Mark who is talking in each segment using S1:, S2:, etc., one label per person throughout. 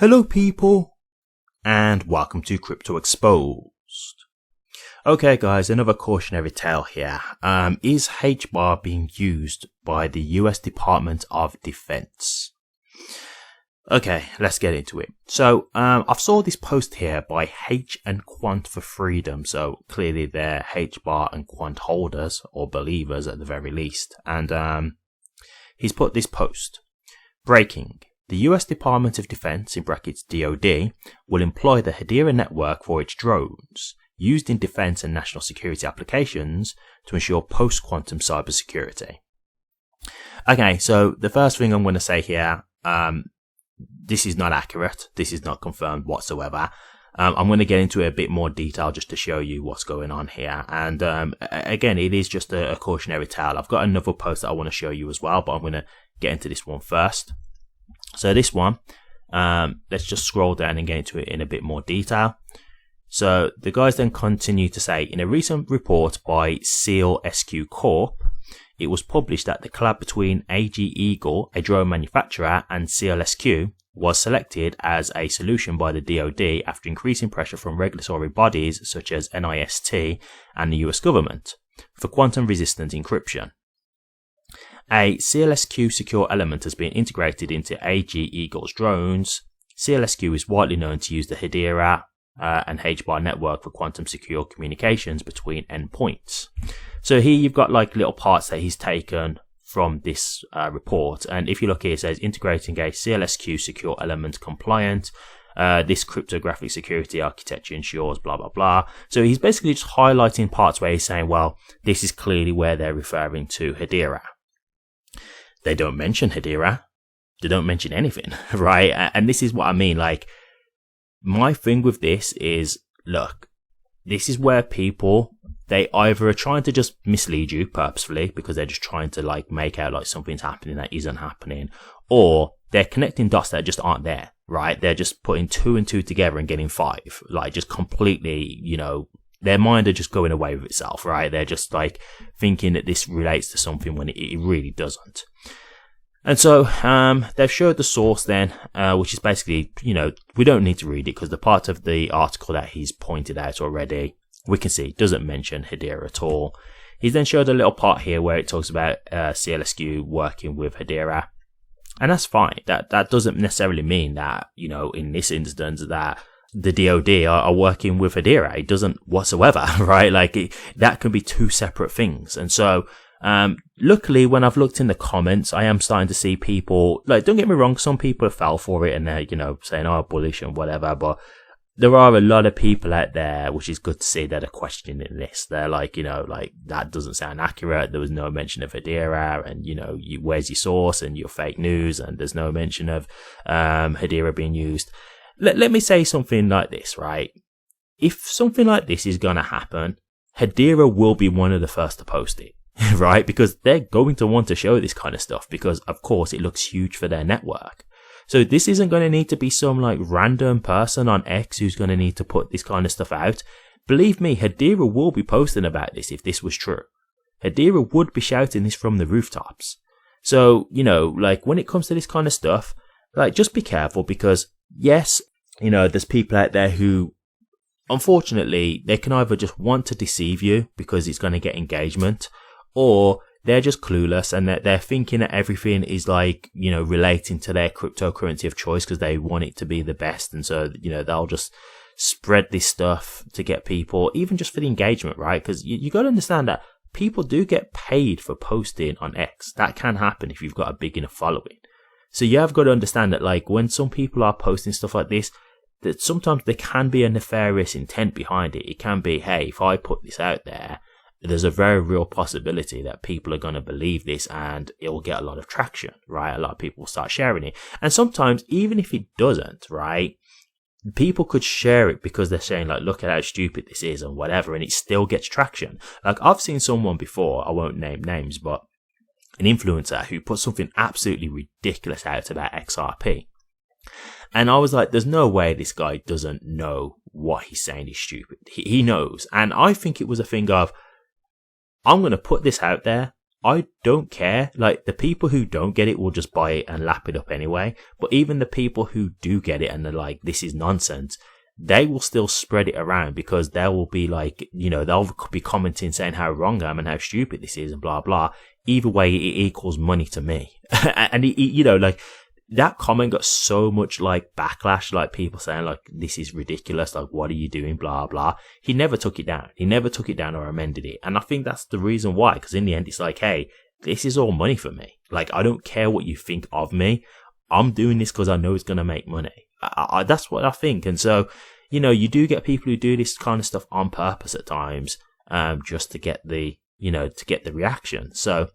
S1: Hello people, and welcome to Crypto Exposed. Okay guys, another cautionary tale here. Is HBAR being used by the US Department of Defense? Okay, let's get into it. So, I've saw this post here by H and Quant for Freedom. So clearly they're HBAR and Quant holders, or believers at the very least. And he's put this post. Breaking. The US Department of Defense, in brackets DoD, will employ the Hedera network for its drones, used in defense and national security applications to ensure post-quantum cybersecurity. Okay, so the first thing I'm going to say here, this is not accurate. This is not confirmed whatsoever. I'm going to get into a bit more detail just to show you what's going on here. And again, it is just a cautionary tale. I've got another post that I want to show you as well, but I'm going to get into this one first. So this one, let's just scroll down and get into it in a bit more detail. So the guys then continue to say, in a recent report by Seal SQ Corp, it was published that the collab between AG Eagle, a drone manufacturer, and Seal SQ was selected as a solution by the DoD after increasing pressure from regulatory bodies such as NIST and the US government for quantum resistant encryption. A CLSQ secure element has been integrated into AG Eagle's drones. CLSQ is widely known to use the Hedera and HBAR network for quantum secure communications between endpoints. So here you've got like little parts that he's taken from this report. And if you look here, it says integrating a CLSQ secure element compliant. This cryptographic security architecture ensures blah, blah, blah. So he's basically just highlighting parts where he's saying, well, this is clearly where they're referring to Hedera. They don't mention Hedera. They don't mention anything, right? And this is what I mean. Like, my thing with this is, look, this is where people, they either are trying to just mislead you purposefully because they're just trying to like make out like something's happening that isn't happening, or they're connecting dots that just aren't there, right? They're just putting 2 and 2 together and getting 5, like just completely, you know, their mind are just going away with itself, right? They're just like thinking that this relates to something when it really doesn't. And so, they've showed the source then, which is basically, you know, we don't need to read it because the part of the article that he's pointed out already, we can see doesn't mention Hedera at all. He's then showed a little part here where it talks about, CLSQ working with Hedera. And that's fine. That doesn't necessarily mean that, you know, in this instance that the DoD are working with Hedera. It doesn't whatsoever, right? Like that can be 2 separate things. And so, luckily when I've looked in the comments, I am starting to see people, like, don't get me wrong, some people fell for it and they're, you know, saying, oh, bullish and whatever, but there are a lot of people out there, which is good to see, that are questioning this. They're like, you know, like, that doesn't sound accurate. There was no mention of Hedera, and, you know, where's your source and your fake news, and there's no mention of, Hedera being used. Let me say something like this, right? If something like this is going to happen, Hedera will be one of the first to post it, right? Because they're going to want to show this kind of stuff because, of course, it looks huge for their network. So this isn't going to need to be some like random person on X who's going to need to put this kind of stuff out. Believe me, Hedera will be posting about this if this was true. Hedera would be shouting this from the rooftops. So, you know, like when it comes to this kind of stuff, like just be careful because, yes, you know, there's people out there who, unfortunately, they can either just want to deceive you because it's going to get engagement, or they're just clueless and they're thinking that everything is like, you know, relating to their cryptocurrency of choice because they want it to be the best. And so, you know, they'll just spread this stuff to get people, even just for the engagement, right? Because you got to understand that people do get paid for posting on X. That can happen if you've got a big enough following. So you have got to understand that, like, when some people are posting stuff like this, that sometimes there can be a nefarious intent behind it. It can be, hey, if I put this out there, there's a very real possibility that people are going to believe this and it will get a lot of traction, right? A lot of people will start sharing it. And sometimes, even if it doesn't, right, people could share it because they're saying, like, look at how stupid this is and whatever, and it still gets traction. Like, I've seen someone before, I won't name names, but an influencer who put something absolutely ridiculous out about XRP. And I was like, there's no way this guy doesn't know what he's saying is stupid. He knows. And I think it was a thing of, I'm going to put this out there I don't care. Like, the people who don't get it will just buy it and lap it up anyway. But even the people who do get it and they're like, this is nonsense, they will still spread it around because they will be like, you know, they'll be commenting saying how wrong I am and how stupid this is and blah, blah. Either way, it equals money to me. And, you know, like, that comment got so much like backlash, like people saying like, this is ridiculous, like, what are you doing, blah blah. He never took it down. He never took it down or amended it. And I think that's the reason why, because in the end it's like, hey, this is all money for me. Like, I don't care what you think of me. I'm doing this because I know it's going to make money. That's what I think. And so, you know, you do get people who do this kind of stuff on purpose at times, just to get the, you know, to get the reaction. So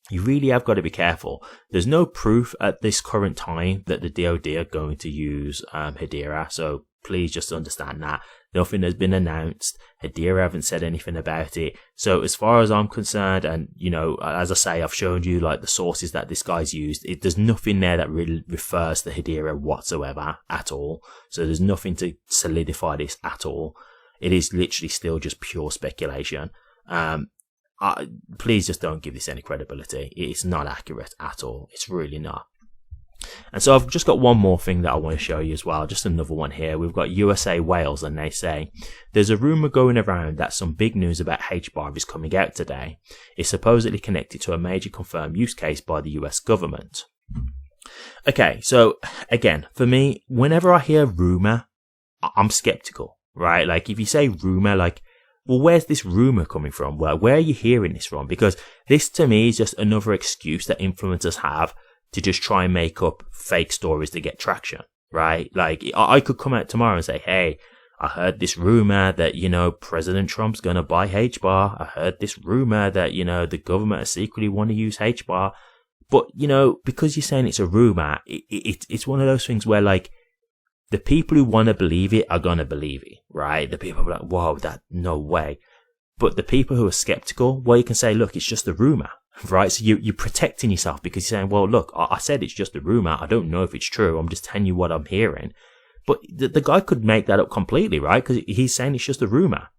S1: you really have got to be careful. There's no proof at this current time that the DoD are going to use Hedera, so please just understand that. Nothing has been announced. Hedera haven't said anything about it. So as far as I'm concerned, and, you know, as I say, I've shown you like the sources that this guy's used. There's nothing there that really refers to Hedera whatsoever at all. So there's nothing to solidify this at all. It is literally still just pure speculation. Please just don't give this any credibility. It's not accurate at all. It's really not. And so I've just got one more thing that I want to show you as well. Just another one here. We've got USA Wales, and they say, there's a rumor going around that some big news about HBAR is coming out today. It's supposedly connected to a major confirmed use case by the US government. Okay, so again, for me, whenever I hear rumor, I'm skeptical, right? Like, if you say rumor, like, well, where's this rumor coming from? Where are you hearing this from? Because this to me is just another excuse that influencers have to just try and make up fake stories to get traction, right? Like, I could come out tomorrow and say, hey, I heard this rumor that, you know, President Trump's going to buy HBAR. I heard this rumor that, you know, the government secretly want to use HBAR. But, you know, because you're saying it's a rumor, it's one of those things where, like, the people who want to believe it are going to believe it, right? The people are like, whoa, no way. But the people who are skeptical, well, you can say, look, it's just a rumor, right? So you're protecting yourself because you're saying, well, look, I said it's just a rumor. I don't know if it's true. I'm just telling you what I'm hearing. But the guy could make that up completely, right? Because he's saying it's just a rumor,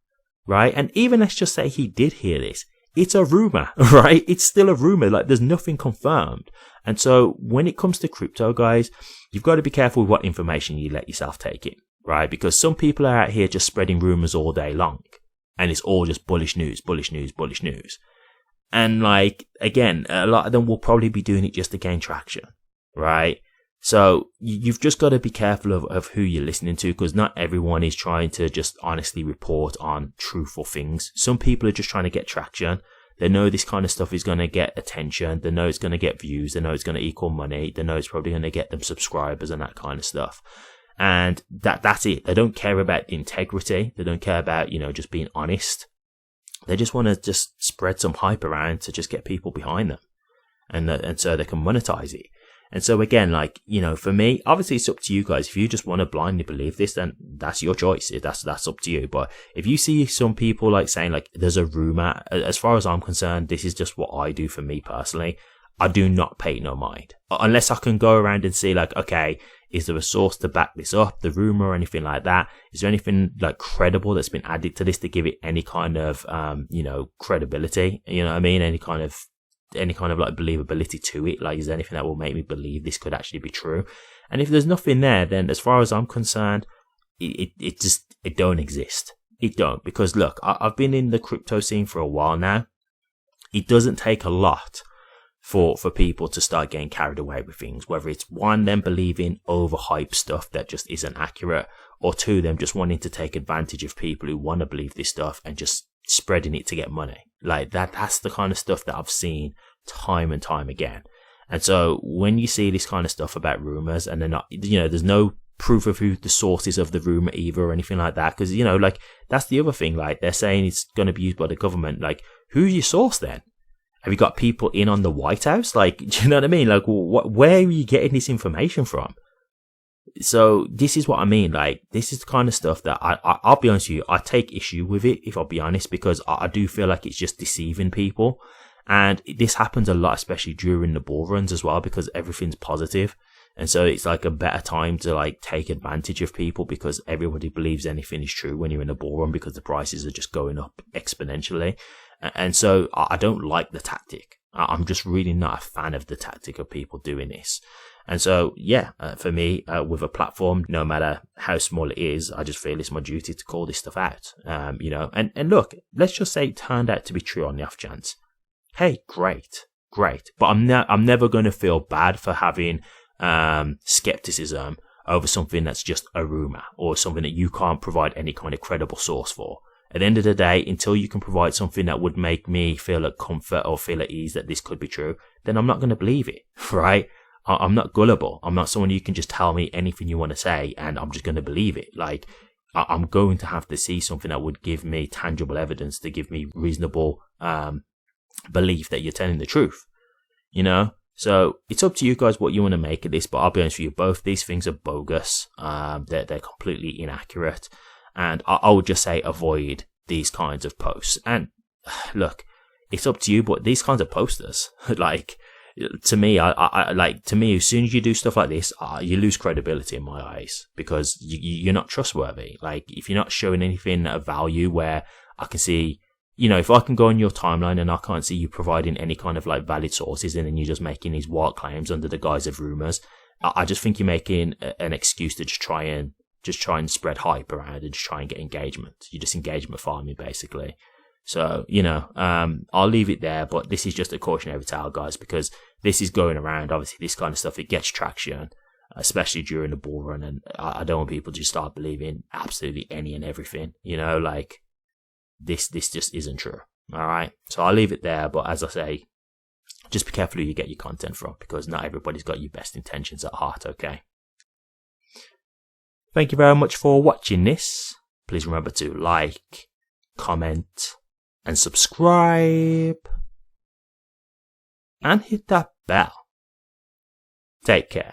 S1: right? And even let's just say he did hear this. It's a rumor, right? It's still a rumor. Like, there's nothing confirmed. And so when it comes to crypto, guys, you've got to be careful with what information you let yourself take in, right? Because some people are out here just spreading rumors all day long. And it's all just bullish news, bullish news, bullish news. And like, again, a lot of them will probably be doing it just to gain traction, right? So you've just got to be careful of who you're listening to, because not everyone is trying to just honestly report on truthful things. Some people are just trying to get traction. They know this kind of stuff is going to get attention. They know it's going to get views. They know it's going to equal money. They know it's probably going to get them subscribers and that kind of stuff. And that's it. They don't care about integrity. They don't care about, you know, just being honest. They just want to just spread some hype around to just get people behind them. And so they can monetize it. And so again, like, you know, for me, obviously it's up to you guys. If you just want to blindly believe this, then that's your choice. That's up to you. But if you see some people like saying like there's a rumor, as far as I'm concerned, this is just what I do for me personally. I do not pay no mind unless I can go around and see like, okay, is there a source to back this up, the rumor or anything like that? Is there anything like credible that's been added to this to give it any kind of, you know, credibility? You know what I mean? Any kind of like believability to it. Like, is there anything that will make me believe this could actually be true? And if there's nothing there, then as far as I'm concerned, it don't exist. It don't, because look, I've been in the crypto scene for a while now. It doesn't take a lot for people to start getting carried away with things, whether it's one, them believing overhyped stuff that just isn't accurate, or two, them just wanting to take advantage of people who want to believe this stuff and just spreading it to get money. Like that's the kind of stuff that I've seen time and time again. And so when you see this kind of stuff about rumors and they're not, you know, there's no proof of who the source is of the rumor either or anything like that, because, you know, like that's the other thing, like they're saying it's going to be used by the government. Like, who's your source then? Have you got people in on the White House? Like, do you know what I mean? Like, where are you getting this information from? So this is what I mean. Like, this is the kind of stuff that I'll be honest with you, I take issue with it, if I'll be honest, because I do feel like it's just deceiving people. And this happens a lot, especially during the bull runs as well, because everything's positive. And so it's like a better time to like take advantage of people, because everybody believes anything is true when you're in a bull run, because the prices are just going up exponentially. And so I don't like the tactic. I'm just really not a fan of the tactic of people doing this. And so, yeah, for me, with a platform, no matter how small it is, I just feel it's my duty to call this stuff out. You know, and look, let's just say it turned out to be true on the off chance. Hey, great. But I'm never going to feel bad for having skepticism over something that's just a rumor or something that you can't provide any kind of credible source for. At the end of the day, until you can provide something that would make me feel at comfort or feel at ease that this could be true, then I'm not going to believe it, right? I'm not gullible. I'm not someone you can just tell me anything you want to say and I'm just going to believe it. Like, I'm going to have to see something that would give me tangible evidence to give me reasonable belief that you're telling the truth, you know? So it's up to you guys what you want to make of this, but I'll be honest with you, both these things are bogus. They're completely inaccurate. And I would just say avoid these kinds of posts. And look, it's up to you, but these kinds of posters, like, to me, as soon as you do stuff like this, you lose credibility in my eyes because you're not trustworthy. Like, if you're not showing anything of value where I can see, you know, if I can go on your timeline and I can't see you providing any kind of like valid sources and then you're just making these wild claims under the guise of rumors, I just think you're making an excuse to just try and spread hype around and just try and get engagement. You're just engagement farming, basically. So, you know, I'll leave it there, but this is just a cautionary tale, guys, because this is going around. Obviously, this kind of stuff, it gets traction, especially during the bull run, and I don't want people to start believing absolutely any and everything, you know, like, this just isn't true, all right? So I'll leave it there, but as I say, just be careful who you get your content from, because not everybody's got your best intentions at heart, okay? Thank you very much for watching this. Please remember to like, comment, and subscribe. And hit that bell. Take care.